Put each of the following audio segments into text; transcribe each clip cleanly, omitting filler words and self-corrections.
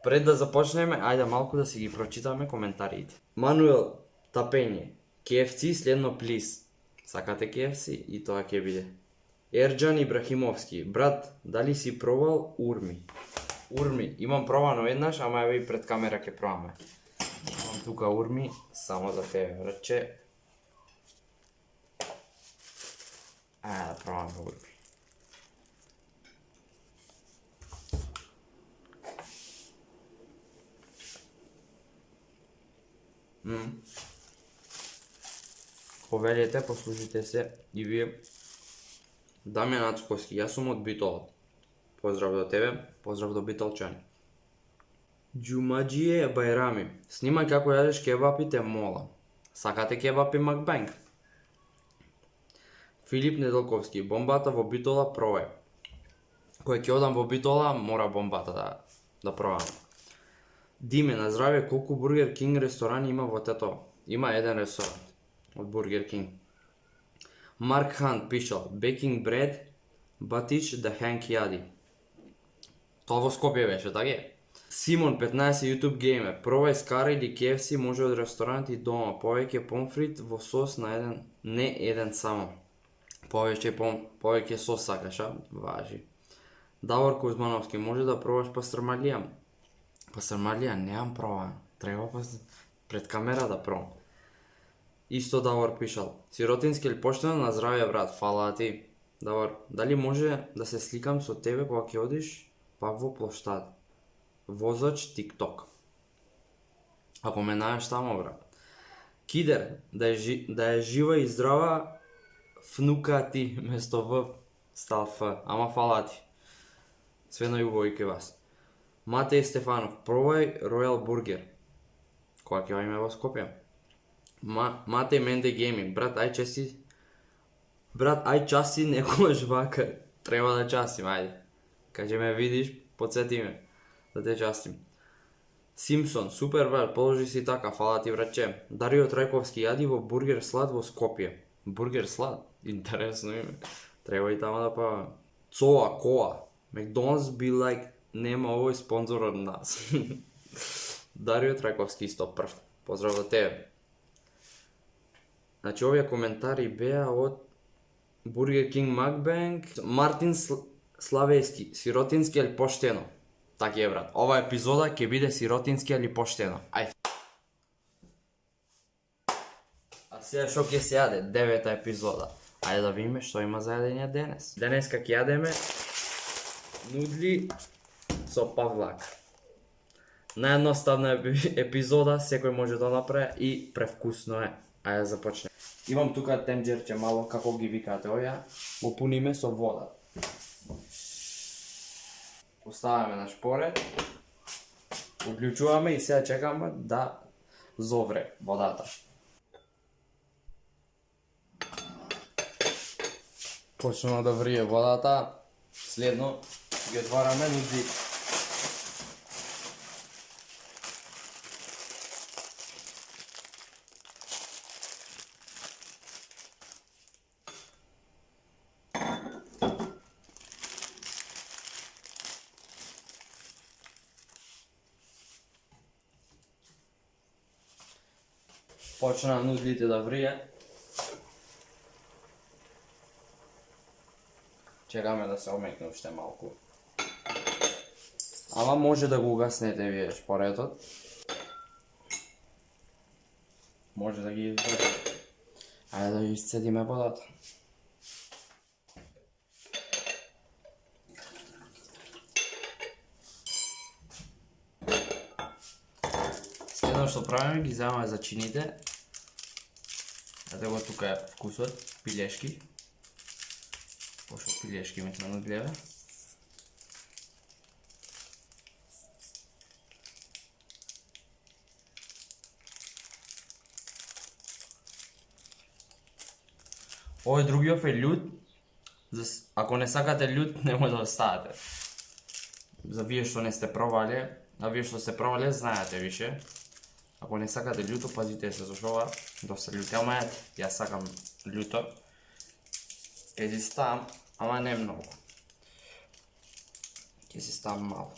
Пред да започнеме, ајде малку да си ги прочитаме коментарите. Мануел Тапење, KFC следно плиз. Сакате KFC и тоа ќе биде. Ерџан Ибрахимовски, брат, дали си пробал урми? Урми, имам пробано еднаш, ама еве и пред камера ќе пробаме. Имам тука урми, само за тебе, братче. Ајде да пробаме урми. Повелете, послушайте се и вие. Дамјан Ацковски, јас сум од Битола. Поздрав до тебе, поздрав до битолчани. Џумаџие Бајрами, снимај како јадеш кебапите, мола. Сакате кебапи макбанг? Филип Неделковски, бомбата во Битола пробај. Кој ќе одам во Битола, мора бомбата да пробам. Диме, на здравје, колку Бургер Кинг ресторани има во Тетово? Има еден ресторан од Бургер Кинг. Марк Хант пишал, Baking bread, Батич да Хенк јади. Тоа во Скопје беше, така е? Симон 15 YouTube геймер, пробај скара или KFC може од ресторант и дома, повеќе помфрит во сос на еден, не еден само. Повеќе сос сакаш, а? Важи. Давор Кузмановски, може да пробаш пастрмалија? Пастрмалија неам пробан, треба пред камера да пробам. Исто Давор пишал, сиротински или поштено, на здравје брат, фала ти. Давор, дали може да се сликам со тебе кога ќе одиш пак во плоштад? Возач TikTok. Ако ме најдеш тамо, брат. Кидер, да е жива и здрава внука ти, место В, стал Ф, ама фала ти. Све најубаво и кај вас. Матеј Стефанов, пробај Royal Burger. Кога ќе одиме во Скопје? Матеј Менде Гейминг, брат, ај часи некојаш вака. Треба да частим, ајде. Кај ме видиш, подсети ме да те частим. Симпсон, супер брат, положи си така, фала ти братче. Дарио Трајковски, јади во Бургер Слад во Скопје. Бургер Слад? Интересно име. Треба и тама да па... Цоа, Коа. McDonald's be like, нема овој спонзор од нас. Дарио Трајковски исто прв. Поздрав до тебе. Значи, овие коментари беа од Burger King Mukbang, Мартин Славејски, сиротински или поштено? Така е, брат. Ова епизода ќе биде сиротински или поштено. Ај. А сега шо ќе се јаде? 9-та епизода. Ајде да видиме што има за јадење денес. Денеска ќе јадеме нудли со павлак. Наједноставна епизода, секој може да направи и превкусно е. Ајде започнеме. Имам тука тенџерче мало, како ги викате овие, го пуниме со вода. Поставаме на шпорет, уклучуваме и сега чекаме да зовре водата. Почнува да врие водата, следно ги отвараме нудли. Почна нудлите да врие. Чекаме да се омекне уште малку. Ама може да го угаснете вие шпоретот. Може да ги извадите. Ајде да исцедиме водата. Следно што правиме, ги земаме зачините. Ете го тука е вкусот, пилешки. Пошто пилешки имаме на нудлеве. Овој другиот е љут. Ако не сакате љут, немој да оставате. За вие што не сте пробале, а вие што сте пробале, знаете више. Ако не сакате љуто, пазите се зашто ова доста љутелма е. Јас сакам љуто. Ќе си ставам, ама не многу. Ќе си ставам мало.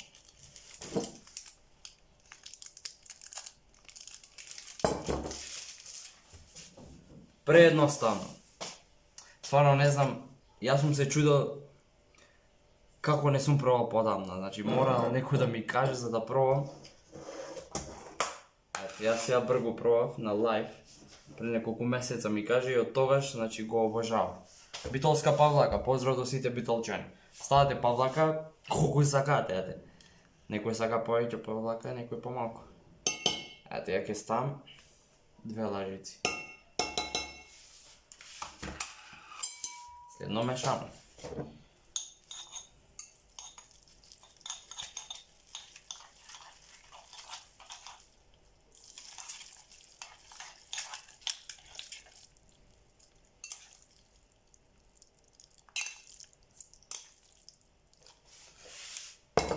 Преедноставно. Стварно не знам, јас сум се чудел како не сум пробал подамна, значи мора некој да ми каже за да пробам. Ето, јас ја бргу пробав на лайв, пред неколку месеца ми каже и од тогаш, значи го обожавам. Битолска павлака, поздрав до сите битолчани. Ставате павлака, колку сакате, ете. Некој сака повеќе павлака, некој помалку. Ето, ја ќе ставам 2 лажици. Следно мешам.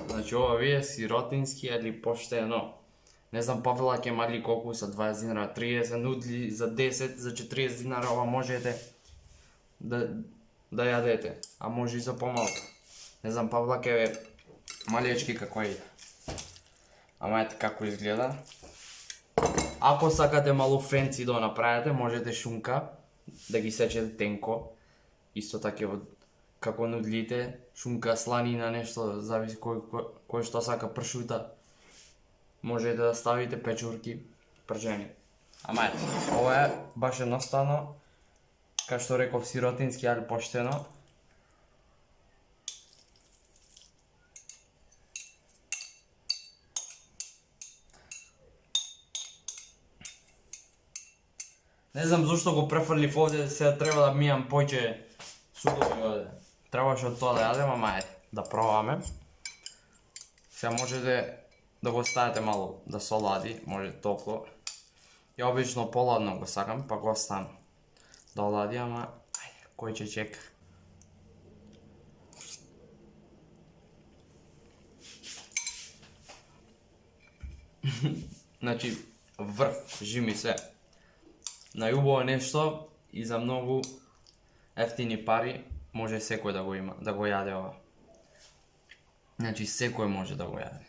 Значи ова вие сиротински или поштено. Не знам павлаке мали колку са 20 динара, 30 нудли за 10, за 40 динара ова можете да јадете, а може и за помалку. Не знам павлаке малечки како е. Ама ете како изгледа. Ако сакате малу фенци да направите, можете шунка да ги сечете тенко. Исто така како нудлите, шунка, сланина, нешто, зависи кој што сака, пршута. Можете да ставите печурки, пржени. Ама ете, ова е баш едноставно, кај што реков сиротински, али поштено. Не знам зошто го префрлив овде, сега треба да мијам поќе судови овде. Требаше од тоа да јадем, ама е, да пробаме. Сега можете да го ставите малу да се олади, може топло. Ја обично поладно го сакам, па го оставам да олади, ама кој ќе чека. Значи, врв, жими се. Најубаво нешто и за многу ефтини пари може секој да го има, да го јаде ова. Значи секој може да го јаде.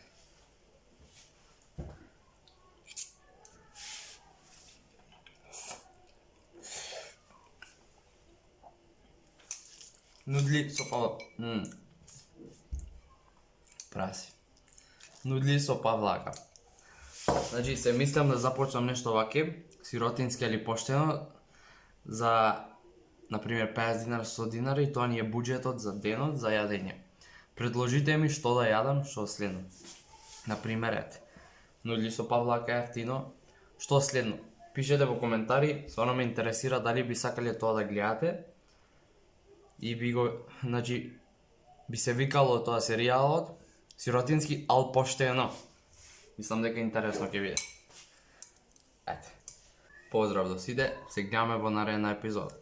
Нудли со праси. Нудли со павлака. Значи се мислам да започнам нешто ваке, сиротински или поштено, за например 50 динара, 100 динара и тоа ни е буџетот за денот за јадење. Предложите ми што да јадам, што следно. Например, ете, нудли со павлака ефтино, што следно. Пишете во коментари, стварно ме интересира дали би сакале тоа да гледате. И би го, значи, би се викало тоа серијалот сиротински, ал поштено. Мислам дека интересно ќе биде. Ете. Поздрав до сите, се гледаме во наредна епизода.